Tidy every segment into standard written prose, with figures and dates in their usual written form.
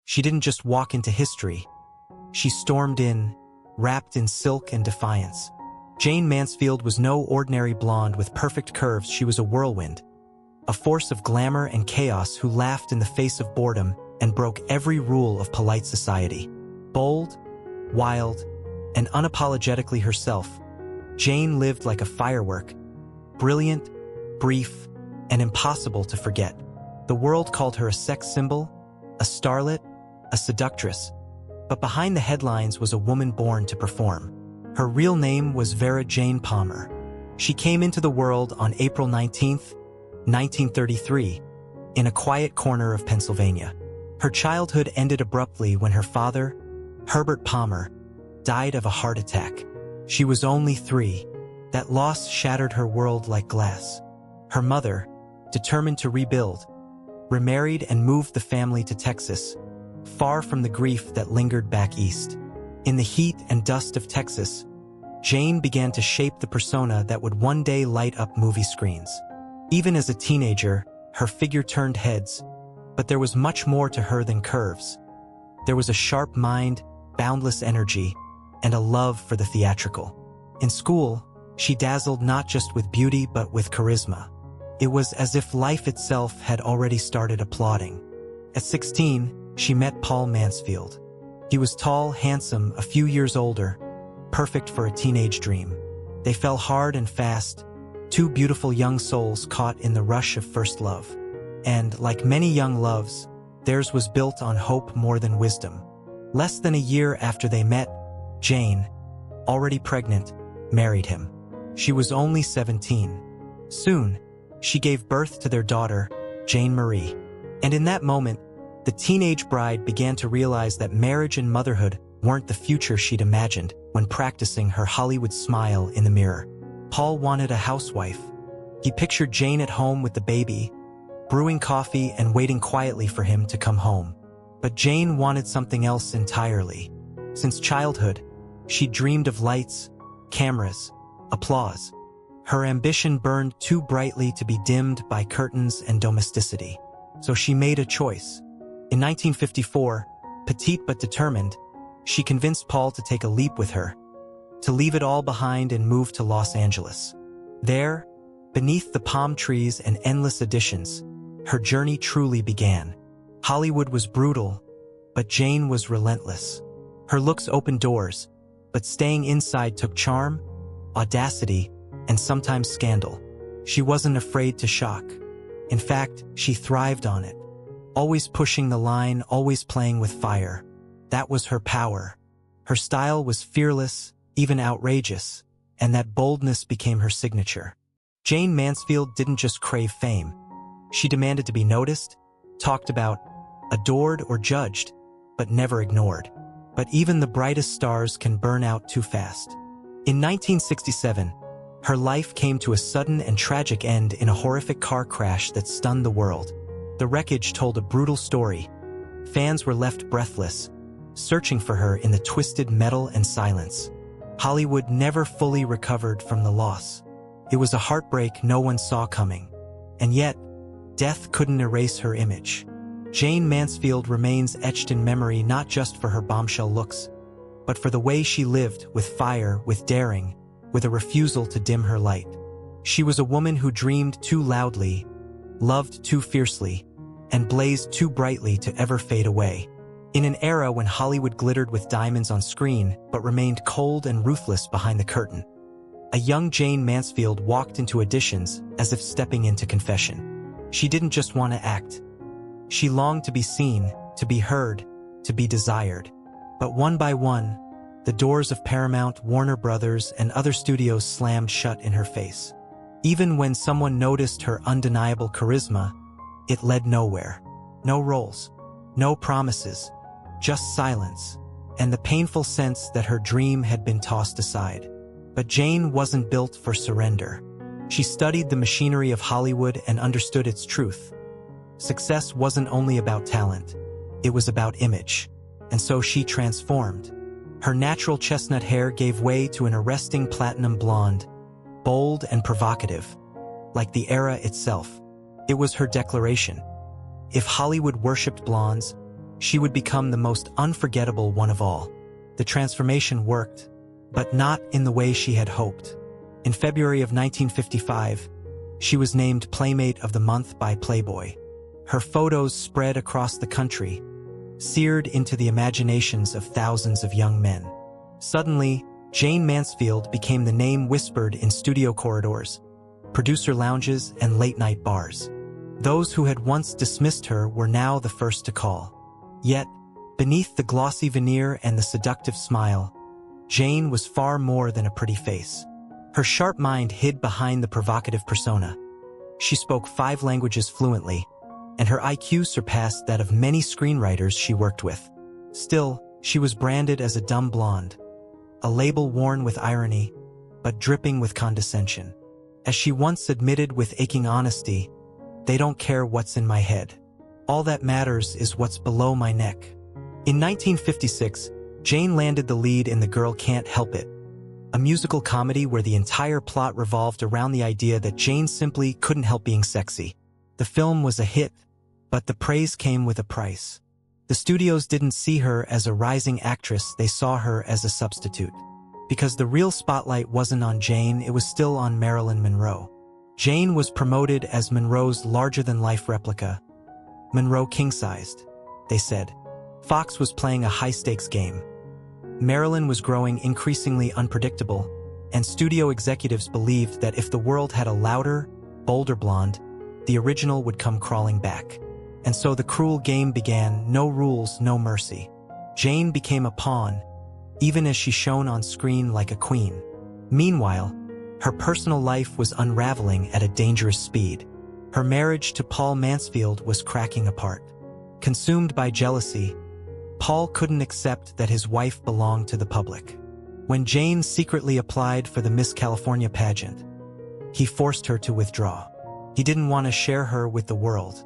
She didn't just walk into history. She stormed in, wrapped in silk and defiance. Jayne Mansfield was no ordinary blonde with perfect curves. She was a whirlwind, a force of glamour and chaos who laughed in the face of boredom and broke every rule of polite society. Bold, wild, and unapologetically herself, Jayne lived like a firework, brilliant, brief, and impossible to forget. The world called her a sex symbol, a starlet, a seductress, but behind the headlines was a woman born to perform. Her real name was Vera Jane Palmer. She came into the world on April 19, 1933, in a quiet corner of Pennsylvania. Her childhood ended abruptly when her father, Herbert Palmer, died of a heart attack. She was only 3. That loss shattered her world like glass. Her mother, determined to rebuild, remarried and moved the family to Texas, far from the grief that lingered back east. In the heat and dust of Texas, Jayne began to shape the persona that would one day light up movie screens. Even as a teenager, her figure turned heads, but there was much more to her than curves. There was a sharp mind, boundless energy, and a love for the theatrical. In school, she dazzled not just with beauty but with charisma. It was as if life itself had already started applauding. At 16, she met Paul Mansfield. He was tall, handsome, a few years older, perfect for a teenage dream. They fell hard and fast, two beautiful young souls caught in the rush of first love. And, like many young loves, theirs was built on hope more than wisdom. Less than a year after they met, Jayne, already pregnant, married him. She was only 17. Soon, she gave birth to their daughter, Jayne Marie. And in that moment, the teenage bride began to realize that marriage and motherhood weren't the future she'd imagined when practicing her Hollywood smile in the mirror. Paul wanted a housewife. He pictured Jayne at home with the baby, brewing coffee and waiting quietly for him to come home. But Jayne wanted something else entirely. Since childhood, she dreamed of lights, cameras, applause. Her ambition burned too brightly to be dimmed by curtains and domesticity. So she made a choice. In 1954, petite but determined, she convinced Paul to take a leap with her, to leave it all behind and move to Los Angeles. There, beneath the palm trees and endless auditions, her journey truly began. Hollywood was brutal, but Jayne was relentless. Her looks opened doors, but staying inside took charm, audacity, and sometimes scandal. She wasn't afraid to shock. In fact, she thrived on it. Always pushing the line, always playing with fire. That was her power. Her style was fearless, even outrageous, and that boldness became her signature. Jayne Mansfield didn't just crave fame. She demanded to be noticed, talked about, adored or judged, but never ignored. But even the brightest stars can burn out too fast. In 1967, her life came to a sudden and tragic end in a horrific car crash that stunned the world. The wreckage told a brutal story. Fans were left breathless, searching for her in the twisted metal and silence. Hollywood never fully recovered from the loss. It was a heartbreak no one saw coming. And yet, death couldn't erase her image. Jayne Mansfield remains etched in memory not just for her bombshell looks, but for the way she lived, with fire, with daring, with a refusal to dim her light. She was a woman who dreamed too loudly, loved too fiercely, and blazed too brightly to ever fade away. In an era when Hollywood glittered with diamonds on screen but remained cold and ruthless behind the curtain, a young Jayne Mansfield walked into auditions as if stepping into confession. She didn't just want to act. She longed to be seen, to be heard, to be desired. But one by one, the doors of Paramount, Warner Brothers, and other studios slammed shut in her face. Even when someone noticed her undeniable charisma, it led nowhere. No roles, no promises, just silence, and the painful sense that her dream had been tossed aside. But Jayne wasn't built for surrender. She studied the machinery of Hollywood and understood its truth. Success wasn't only about talent, it was about image. And so she transformed. Her natural chestnut hair gave way to an arresting platinum blonde, bold and provocative, like the era itself. It was her declaration. If Hollywood worshipped blondes, she would become the most unforgettable one of all. The transformation worked, but not in the way she had hoped. In February of 1955, she was named Playmate of the Month by Playboy. Her photos spread across the country, seared into the imaginations of thousands of young men. Suddenly, Jayne Mansfield became the name whispered in studio corridors, producer lounges, and late-night bars. Those who had once dismissed her were now the first to call. Yet, beneath the glossy veneer and the seductive smile, Jayne was far more than a pretty face. Her sharp mind hid behind the provocative persona. She spoke 5 languages fluently, and her IQ surpassed that of many screenwriters she worked with. Still, she was branded as a dumb blonde, a label worn with irony, but dripping with condescension. As she once admitted with aching honesty, "They don't care what's in my head. All that matters is what's below my neck." In 1956, Jayne landed the lead in The Girl Can't Help It, a musical comedy where the entire plot revolved around the idea that Jayne simply couldn't help being sexy. The film was a hit, but the praise came with a price. The studios didn't see her as a rising actress, they saw her as a substitute. Because the real spotlight wasn't on Jayne, it was still on Marilyn Monroe. Jayne was promoted as Monroe's larger-than-life replica. Monroe king-sized, they said. Fox was playing a high-stakes game. Marilyn was growing increasingly unpredictable, and studio executives believed that if the world had a louder, bolder blonde, the original would come crawling back. And so the cruel game began, no rules, no mercy. Jayne became a pawn, even as she shone on screen like a queen. Meanwhile, her personal life was unraveling at a dangerous speed. Her marriage to Paul Mansfield was cracking apart. Consumed by jealousy, Paul couldn't accept that his wife belonged to the public. When Jayne secretly applied for the Miss California pageant, he forced her to withdraw. He didn't want to share her with the world.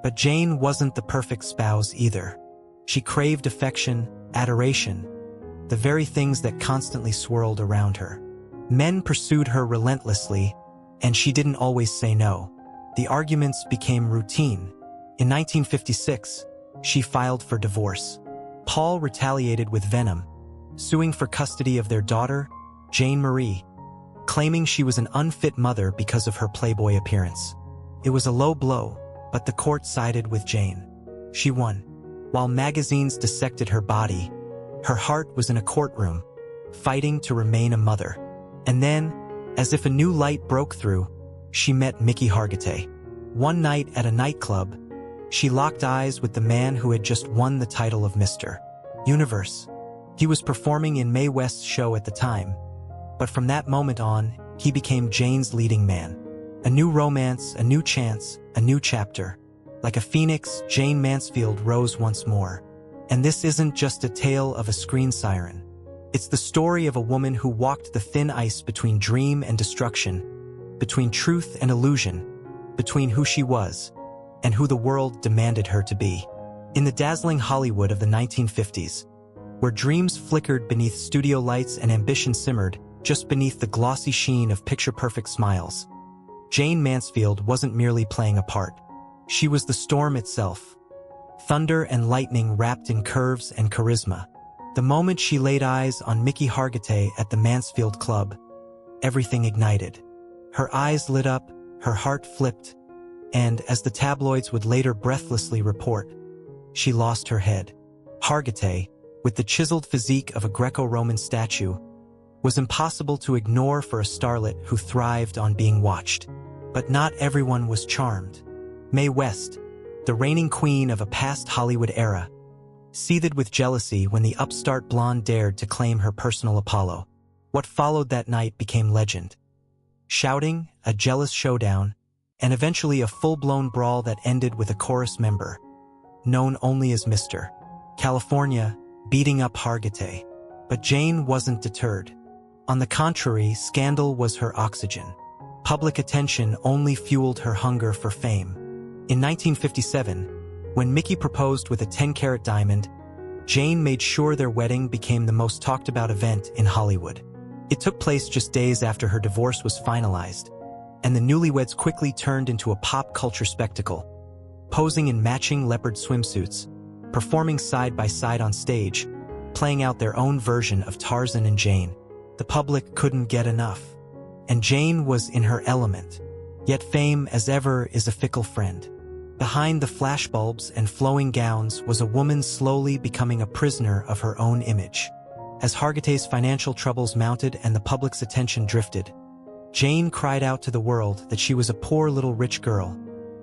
But Jayne wasn't the perfect spouse either. She craved affection, adoration, the very things that constantly swirled around her. Men pursued her relentlessly, and she didn't always say no. The arguments became routine. In 1956, she filed for divorce. Paul retaliated with venom, suing for custody of their daughter, Jane Marie, claiming she was an unfit mother because of her Playboy appearance. It was a low blow, but the court sided with Jayne. She won. While magazines dissected her body, her heart was in a courtroom, fighting to remain a mother. And then, as if a new light broke through, she met Mickey Hargitay. One night at a nightclub, she locked eyes with the man who had just won the title of Mr. Universe. He was performing in Mae West's show at the time, but from that moment on, he became Jayne's leading man. A new romance, a new chance, a new chapter. Like a phoenix, Jayne Mansfield rose once more. And this isn't just a tale of a screen siren. It's the story of a woman who walked the thin ice between dream and destruction, between truth and illusion, between who she was and who the world demanded her to be. In the dazzling Hollywood of the 1950s, where dreams flickered beneath studio lights and ambition simmered just beneath the glossy sheen of picture-perfect smiles, Jayne Mansfield wasn't merely playing a part. She was the storm itself. Thunder and lightning wrapped in curves and charisma. The moment she laid eyes on Mickey Hargitay at the Mansfield Club, everything ignited. Her eyes lit up, her heart flipped, and, as the tabloids would later breathlessly report, she lost her head. Hargitay, with the chiseled physique of a Greco-Roman statue, was impossible to ignore for a starlet who thrived on being watched. But not everyone was charmed. Mae West, the reigning queen of a past Hollywood era, seethed with jealousy when the upstart blonde dared to claim her personal Apollo. What followed that night became legend. Shouting, a jealous showdown, and eventually a full-blown brawl that ended with a chorus member, known only as Mr. California, beating up Hargitay. But Jayne wasn't deterred. On the contrary, scandal was her oxygen. Public attention only fueled her hunger for fame. In 1957, when Mickey proposed with a 10-carat diamond, Jayne made sure their wedding became the most talked-about event in Hollywood. It took place just days after her divorce was finalized, and the newlyweds quickly turned into a pop culture spectacle, posing in matching leopard swimsuits, performing side by side on stage, playing out their own version of Tarzan and Jane. The public couldn't get enough, and Jane was in her element. Yet fame, as ever, is a fickle friend. Behind the flashbulbs and flowing gowns was a woman slowly becoming a prisoner of her own image. As Hargitay's financial troubles mounted and the public's attention drifted, Jane cried out to the world that she was a poor little rich girl,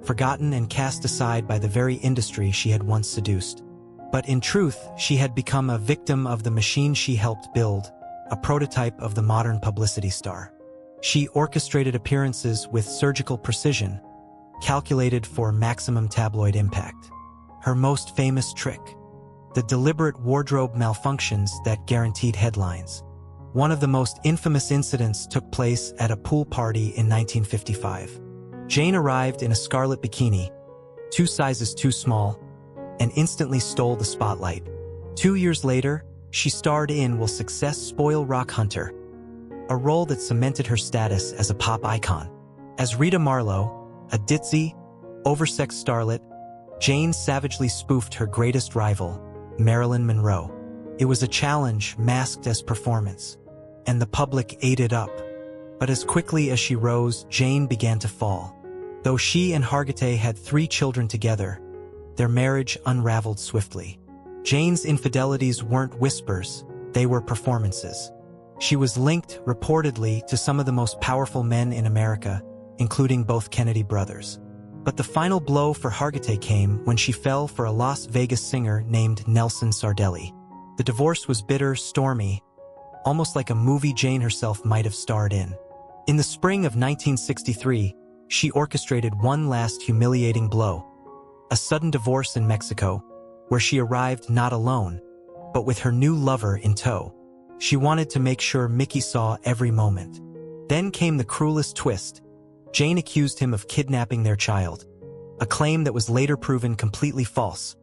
forgotten and cast aside by the very industry she had once seduced. But in truth, she had become a victim of the machine she helped build, a prototype of the modern publicity star. She orchestrated appearances with surgical precision, calculated for maximum tabloid impact. Her most famous trick: the deliberate wardrobe malfunctions that guaranteed headlines. One of the most infamous incidents took place at a pool party in 1955. Jane arrived in a scarlet bikini, 2 sizes too small, and instantly stole the spotlight. 2 years later, she starred in Will Success Spoil Rock Hunter, a role that cemented her status as a pop icon. As Rita Marlowe, a ditzy, oversexed starlet, Jane savagely spoofed her greatest rival, Marilyn Monroe. It was a challenge masked as performance, and the public ate it up. But as quickly as she rose, Jane began to fall. Though she and Hargitay had 3 children together, their marriage unraveled swiftly. Jane's infidelities weren't whispers, they were performances. She was linked, reportedly, to some of the most powerful men in America, including both Kennedy brothers. But the final blow for Hargitay came when she fell for a Las Vegas singer named Nelson Sardelli. The divorce was bitter, stormy, almost like a movie Jane herself might have starred in. In the spring of 1963, she orchestrated one last humiliating blow: a sudden divorce in Mexico, where she arrived not alone, but with her new lover in tow. She wanted to make sure Mickey saw every moment. Then came the cruelest twist. Jane accused him of kidnapping their child, a claim that was later proven completely false,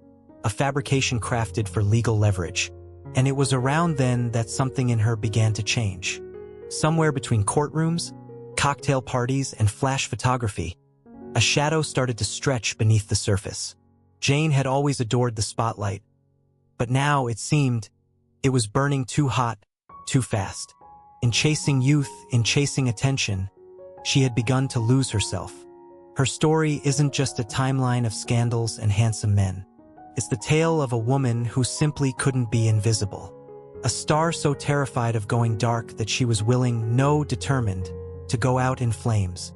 a fabrication crafted for legal leverage. And it was around then that something in her began to change. Somewhere between courtrooms, cocktail parties, and flash photography, a shadow started to stretch beneath the surface. Jane had always adored the spotlight, but now, it seemed, it was burning too hot, too fast. In chasing youth, in chasing attention, she had begun to lose herself. Her story isn't just a timeline of scandals and handsome men. It's the tale of a woman who simply couldn't be invisible. A star so terrified of going dark that she was willing, no, determined, to go out in flames.